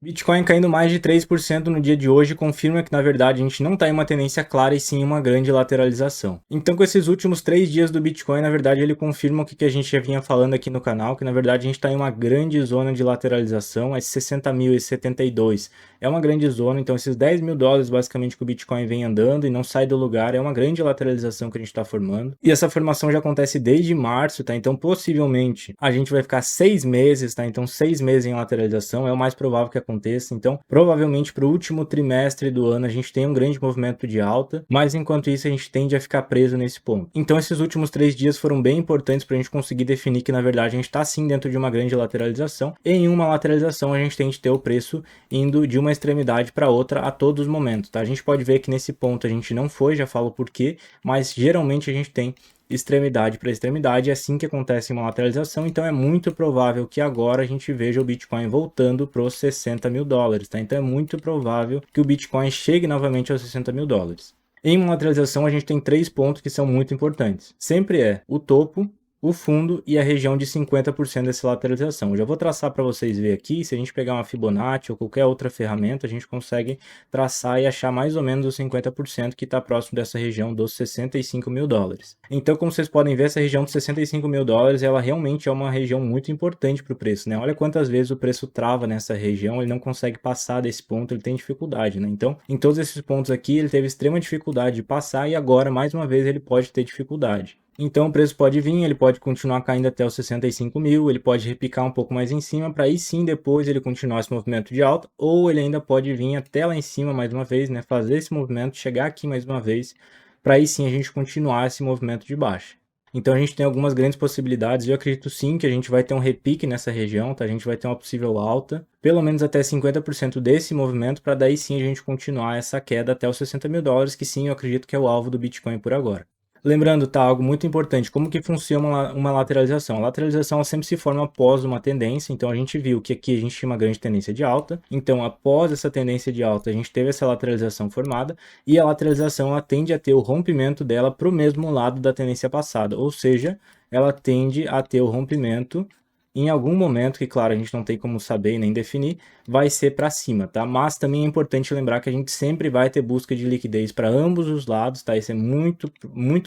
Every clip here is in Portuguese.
Bitcoin caindo mais de 3% no dia de hoje confirma que, na verdade, a gente não está em uma tendência clara e sim em uma grande lateralização. Então, com esses últimos 3 dias do Bitcoin, na verdade, ele confirma o que a gente já vinha falando aqui no canal, que, na verdade, a gente está em uma grande zona de lateralização, esse 60.072 é uma grande zona, então esses 10 mil dólares, basicamente, que o Bitcoin vem andando e não sai do lugar, é uma grande lateralização que a gente está formando. E essa formação já acontece desde março, tá? Então, possivelmente, a gente vai ficar 6 meses, tá? Então, 6 meses em lateralização é o mais provável que aconteça. Então, provavelmente para o último trimestre do ano a gente tem um grande movimento de alta, mas enquanto isso a gente tende a ficar preso nesse ponto. Então, esses últimos 3 dias foram bem importantes para a gente conseguir definir que, na verdade, a gente está sim dentro de uma grande lateralização. E em uma lateralização a gente tem que ter o preço indo de uma extremidade para outra a todos os momentos, tá? A gente pode ver que nesse ponto a gente não foi, já falo por quê, mas geralmente a gente tem extremidade para extremidade, é assim que acontece uma lateralização, então é muito provável que agora a gente veja o Bitcoin voltando para os 60 mil dólares, tá? Então é muito provável que o Bitcoin chegue novamente aos 60 mil dólares. Em uma lateralização a gente tem 3 pontos que são muito importantes. Sempre é o topo, o fundo e a região de 50% dessa lateralização. Eu já vou traçar para vocês verem aqui, se a gente pegar uma Fibonacci ou qualquer outra ferramenta, a gente consegue traçar e achar mais ou menos os 50% que está próximo dessa região dos 65 mil dólares. Então, como vocês podem ver, essa região de 65 mil dólares, ela realmente é uma região muito importante para o preço, né? Olha quantas vezes o preço trava nessa região, ele não consegue passar desse ponto, ele tem dificuldade, né? Então, em todos esses pontos aqui, ele teve extrema dificuldade de passar e agora, mais uma vez, ele pode ter dificuldade. Então o preço pode vir, ele pode continuar caindo até os 65 mil, ele pode repicar um pouco mais em cima, para aí sim depois ele continuar esse movimento de alta, ou ele ainda pode vir até lá em cima mais uma vez, né, fazer esse movimento, chegar aqui mais uma vez, para aí sim a gente continuar esse movimento de baixa. Então a gente tem algumas grandes possibilidades, eu acredito sim que a gente vai ter um repique nessa região, tá? A gente vai ter uma possível alta, pelo menos até 50% desse movimento, para daí sim a gente continuar essa queda até os 60 mil dólares, que sim eu acredito que é o alvo do Bitcoin por agora. Lembrando, tá, algo muito importante, como que funciona uma lateralização? A lateralização ela sempre se forma após uma tendência, então a gente viu que aqui a gente tinha uma grande tendência de alta, então após essa tendência de alta a gente teve essa lateralização formada, e a lateralização ela tende a ter o rompimento dela para o mesmo lado da tendência passada, ou seja, ela tende a ter o rompimento em algum momento, que claro, a gente não tem como saber e nem definir, vai ser para cima, tá? Mas também é importante lembrar que a gente sempre vai ter busca de liquidez para ambos os lados, tá? Isso é muito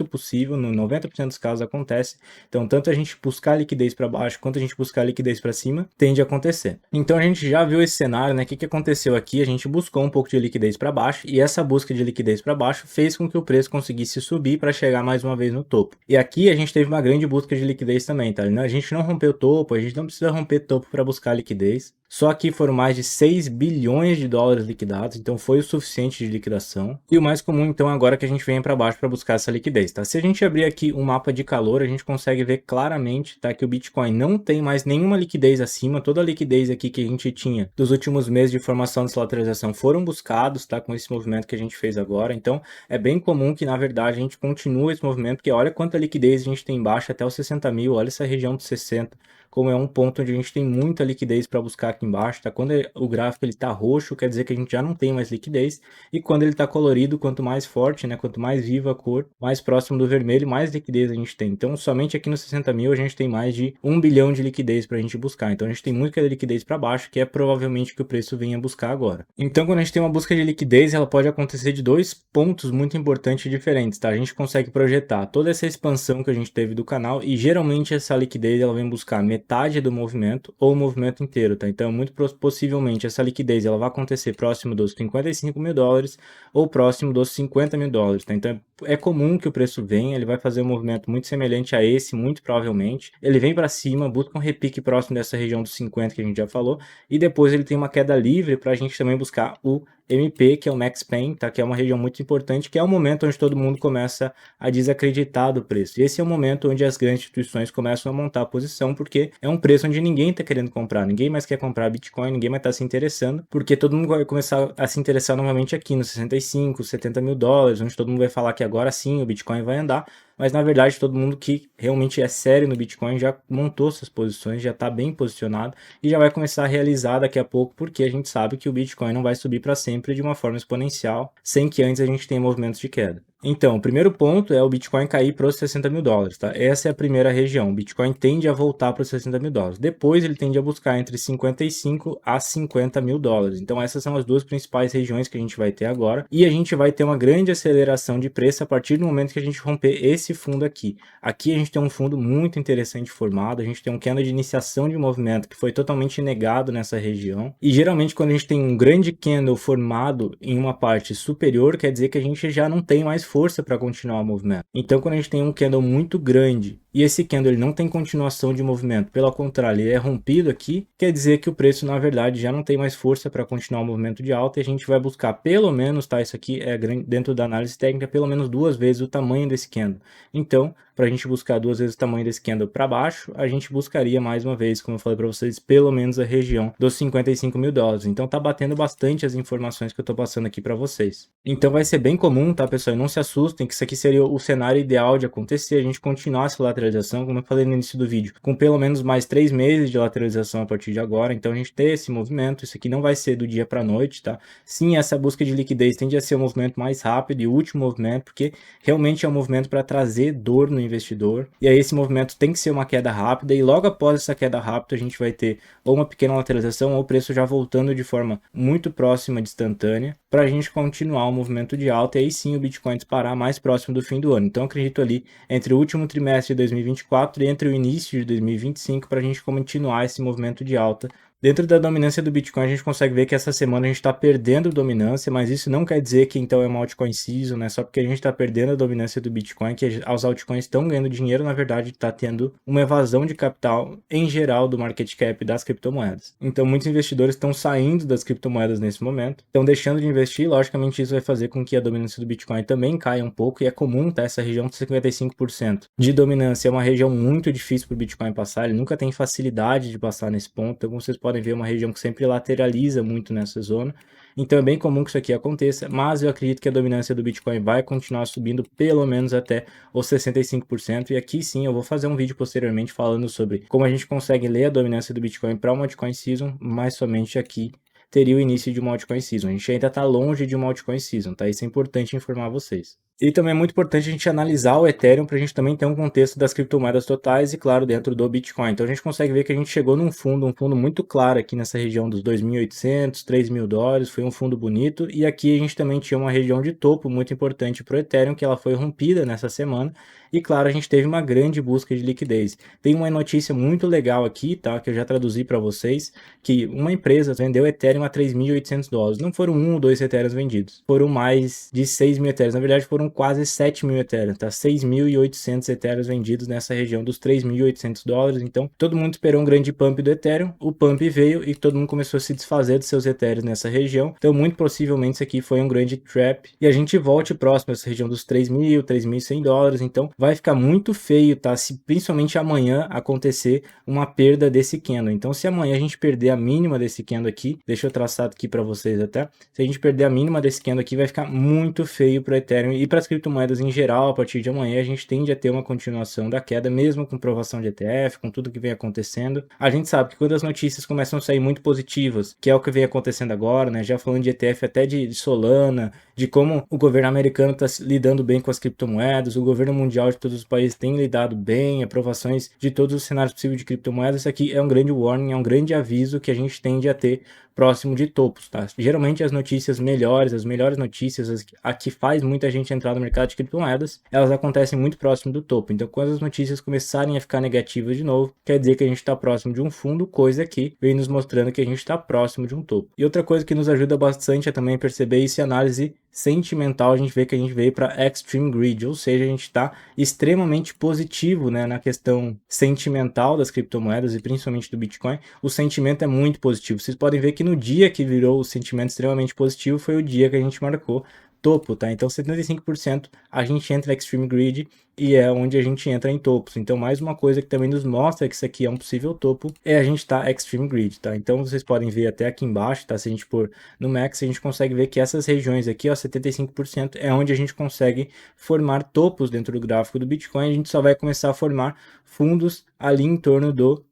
possível, no 90% dos casos acontece. Então, tanto a gente buscar liquidez para baixo, quanto a gente buscar liquidez para cima, tende a acontecer. Então, a gente já viu esse cenário, né? O que aconteceu aqui? A gente buscou um pouco de liquidez para baixo, e essa busca de liquidez para baixo fez com que o preço conseguisse subir para chegar mais uma vez no topo. E aqui a gente teve uma grande busca de liquidez também, tá? A gente não rompeu o topo, a gente não precisa romper topo para buscar liquidez. Só aqui foram mais de 6 bilhões de dólares liquidados, então foi o suficiente de liquidação. E o mais comum então agora é que a gente venha para baixo para buscar essa liquidez, tá? Se a gente abrir aqui um mapa de calor, a gente consegue ver claramente, tá, que o Bitcoin não tem mais nenhuma liquidez acima, toda a liquidez aqui que a gente tinha dos últimos meses de formação dessa lateralização foram buscados, tá, com esse movimento que a gente fez agora. Então é bem comum que na verdade a gente continue esse movimento, porque olha quanta liquidez a gente tem embaixo até os 60 mil, olha essa região de 60, como é um ponto onde a gente tem muita liquidez para buscar aqui embaixo, tá? Quando o gráfico ele tá roxo, quer dizer que a gente já não tem mais liquidez, e quando ele tá colorido, quanto mais forte, né, quanto mais viva a cor, mais próximo do vermelho, mais liquidez a gente tem. Então, somente aqui nos 60 mil a gente tem mais de 1 bilhão de liquidez para a gente buscar. Então, a gente tem muita liquidez para baixo, que é provavelmente que o preço venha buscar agora. Então, quando a gente tem uma busca de liquidez, ela pode acontecer de dois pontos muito importantes e diferentes, tá? A gente consegue projetar toda essa expansão que a gente teve do canal, e geralmente essa liquidez ela vem buscar metade do movimento ou o movimento inteiro, tá? Então, muito possivelmente essa liquidez ela vai acontecer próximo dos 55 mil dólares ou próximo dos 50 mil dólares, tá? Então, é comum que o preço venha, ele vai fazer um movimento muito semelhante a esse, muito provavelmente. Ele vem para cima, busca um repique próximo dessa região dos 50 que a gente já falou, e depois ele tem uma queda livre para a gente também buscar o MP, que é o Max Pain, tá? Que é uma região muito importante, que é o momento onde todo mundo começa a desacreditar do preço. E esse é o momento onde as grandes instituições começam a montar a posição, porque é um preço onde ninguém está querendo comprar, ninguém mais quer comprar Bitcoin, ninguém mais está se interessando, porque todo mundo vai começar a se interessar novamente aqui nos 65, 70 mil dólares, onde todo mundo vai falar que agora sim o Bitcoin vai andar, mas na verdade todo mundo que realmente é sério no Bitcoin já montou suas posições, já está bem posicionado e já vai começar a realizar daqui a pouco, porque a gente sabe que o Bitcoin não vai subir para sempre de uma forma exponencial, sem que antes a gente tenha movimentos de queda. Então, o primeiro ponto é o Bitcoin cair para os 60 mil dólares, tá? Essa é a primeira região. O Bitcoin tende a voltar para os 60 mil dólares. Depois ele tende a buscar entre 55 a 50 mil dólares. Então essas são as duas principais regiões que a gente vai ter agora. E a gente vai ter uma grande aceleração de preço a partir do momento que a gente romper esse fundo aqui. Aqui a gente tem um fundo muito interessante formado. A gente tem um candle de iniciação de movimento que foi totalmente negado nessa região. E geralmente quando a gente tem um grande candle formado em uma parte superior, quer dizer que a gente já não tem mais força para continuar o movimento. Então, quando a gente tem um candle muito grande e esse candle ele não tem continuação de movimento, pelo contrário, ele é rompido aqui, quer dizer que o preço, na verdade, já não tem mais força para continuar o movimento de alta e a gente vai buscar pelo menos, tá? Isso aqui é dentro da análise técnica, pelo menos 2 vezes o tamanho desse candle. Então, para a gente buscar 2 vezes o tamanho desse candle para baixo, a gente buscaria mais uma vez, como eu falei para vocês, pelo menos a região dos 55 mil dólares. Então tá batendo bastante as informações que eu tô passando aqui para vocês. Então vai ser bem comum, tá, pessoal? E não se assustem que isso aqui seria o cenário ideal de acontecer, a gente continuar essa lateralização, como eu falei no início do vídeo, com pelo menos mais 3 meses de lateralização a partir de agora. Então a gente ter esse movimento, isso aqui não vai ser do dia para noite, tá? Sim, essa busca de liquidez tende a ser o movimento mais rápido e o último movimento, porque realmente é um movimento para trazer dor no investidor. E aí esse movimento tem que ser uma queda rápida e logo após essa queda rápida a gente vai ter ou uma pequena lateralização ou o preço já voltando de forma muito próxima de instantânea para a gente continuar o movimento de alta e aí sim o Bitcoin disparar mais próximo do fim do ano. Então acredito ali entre o último trimestre de 2024 e entre o início de 2025 para a gente continuar esse movimento de alta. Dentro da dominância do Bitcoin, a gente consegue ver que essa semana a gente está perdendo dominância, mas isso não quer dizer que então é uma altcoin season, né? Só porque a gente está perdendo a dominância do Bitcoin, que os altcoins estão ganhando dinheiro, na verdade está tendo uma evasão de capital em geral do market cap das criptomoedas. Então muitos investidores estão saindo das criptomoedas nesse momento, estão deixando de investir, logicamente isso vai fazer com que a dominância do Bitcoin também caia um pouco, e é comum, tá? Essa região de 55% de dominância é uma região muito difícil para o Bitcoin passar, ele nunca tem facilidade de passar nesse ponto, então como vocês podem ver, uma região que sempre lateraliza muito nessa zona, então é bem comum que isso aqui aconteça, mas eu acredito que a dominância do Bitcoin vai continuar subindo pelo menos até os 65%, e aqui sim eu vou fazer um vídeo posteriormente falando sobre como a gente consegue ler a dominância do Bitcoin para uma altcoin season, mas somente aqui teria o início de uma altcoin season. A gente ainda está longe de uma altcoin season, tá? Isso é importante informar vocês. E também é muito importante a gente analisar o Ethereum para a gente também ter um contexto das criptomoedas totais e, claro, dentro do Bitcoin. Então a gente consegue ver que a gente chegou num fundo, um fundo muito claro aqui nessa região dos 2.800, 3 mil dólares, foi um fundo bonito. E aqui a gente também tinha uma região de topo muito importante para o Ethereum, que ela foi rompida nessa semana. E, claro, a gente teve uma grande busca de liquidez. Tem uma notícia muito legal aqui, tá, que eu já traduzi para vocês, que uma empresa vendeu Ethereum a 3.800 dólares. Não foram 1 ou 2 Ethereum vendidos, foram mais de 6 mil Ethereum. Na verdade, foram quase 7 mil Ethereum, tá? 6.800 Ethereum vendidos nessa região dos 3.800 dólares. Então, todo mundo esperou um grande pump do Ethereum, o pump veio e todo mundo começou a se desfazer dos seus Ethereum nessa região. Então, muito possivelmente, isso aqui foi um grande trap e a gente volte próximo a essa região dos 3.000, 3.100 dólares. Então, vai ficar muito feio, tá? Se principalmente amanhã acontecer uma perda desse candle. Então, se amanhã a gente perder a mínima desse candle aqui, deixa eu traçar aqui para vocês até, se a gente perder a mínima desse candle aqui, vai ficar muito feio para o Ethereum e para as criptomoedas em geral. A partir de amanhã a gente tende a ter uma continuação da queda, mesmo com provação de ETF, com tudo que vem acontecendo. A gente sabe que quando as notícias começam a sair muito positivas, que é o que vem acontecendo agora, né? Já falando de ETF até de Solana, de como o governo americano está lidando bem com as criptomoedas, o governo mundial de todos os países tem lidado bem, aprovações de todos os cenários possíveis de criptomoedas. Isso aqui é um grande warning, é um grande aviso que a gente tende a ter próximo de topos, tá? Geralmente as notícias melhores, as melhores notícias, a que faz muita gente entrar no mercado de criptomoedas, elas acontecem muito próximo do topo. Então, quando as notícias começarem a ficar negativas de novo, quer dizer que a gente está próximo de um fundo, coisa que vem nos mostrando que a gente está próximo de um topo. E outra coisa que nos ajuda bastante a também perceber isso é a análise sentimental. A gente vê que a gente veio para Extreme Greed, ou seja, a gente está extremamente positivo, né, na questão sentimental das criptomoedas e principalmente do Bitcoin. O sentimento é muito positivo. Vocês podem ver que no dia que virou o sentimento extremamente positivo foi o dia que a gente marcou topo, tá? Então 75% a gente entra em Extreme Greed e é onde a gente entra em topos. Então mais uma coisa que também nos mostra que isso aqui é um possível topo é a gente tá Extreme Greed, tá? Então vocês podem ver até aqui embaixo, tá? Se a gente pôr no Max, a gente consegue ver que essas regiões aqui, ó, 75% é onde a gente consegue formar topos dentro do gráfico do Bitcoin. A gente só vai começar a formar fundos ali em torno do,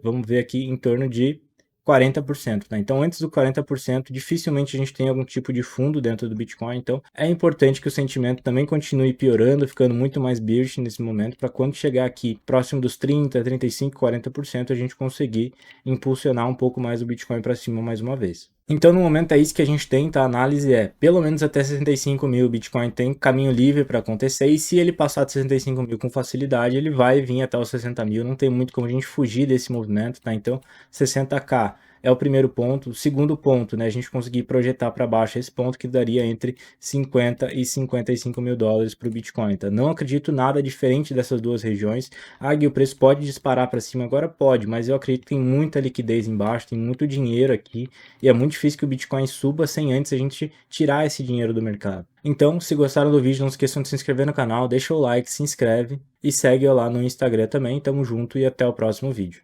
vamos ver aqui, em torno de 40%, tá? Então antes do 40%, dificilmente a gente tem algum tipo de fundo dentro do Bitcoin, então é importante que o sentimento também continue piorando, ficando muito mais bearish nesse momento, para quando chegar aqui próximo dos 30, 35, 40%, a gente conseguir impulsionar um pouco mais o Bitcoin para cima mais uma vez. Então no momento é isso que a gente tem, tá? A análise é, pelo menos até 65 mil, o Bitcoin tem caminho livre para acontecer, e se ele passar de 65 mil com facilidade, ele vai vir até os 60 mil, não tem muito como a gente fugir desse movimento, tá? Então 60k é o primeiro ponto. O segundo ponto, né, a gente conseguir projetar para baixo esse ponto que daria entre 50 e 55 mil dólares para o Bitcoin, tá? Não acredito nada diferente dessas duas regiões. Ah, Gui, o preço pode disparar para cima agora? Pode, mas eu acredito que tem muita liquidez embaixo, tem muito dinheiro aqui, e é muito difícil que o Bitcoin suba sem antes a gente tirar esse dinheiro do mercado. Então, se gostaram do vídeo, não esqueçam de se inscrever no canal, deixa o like, se inscreve e segue eu lá no Instagram também. Tamo junto e até o próximo vídeo.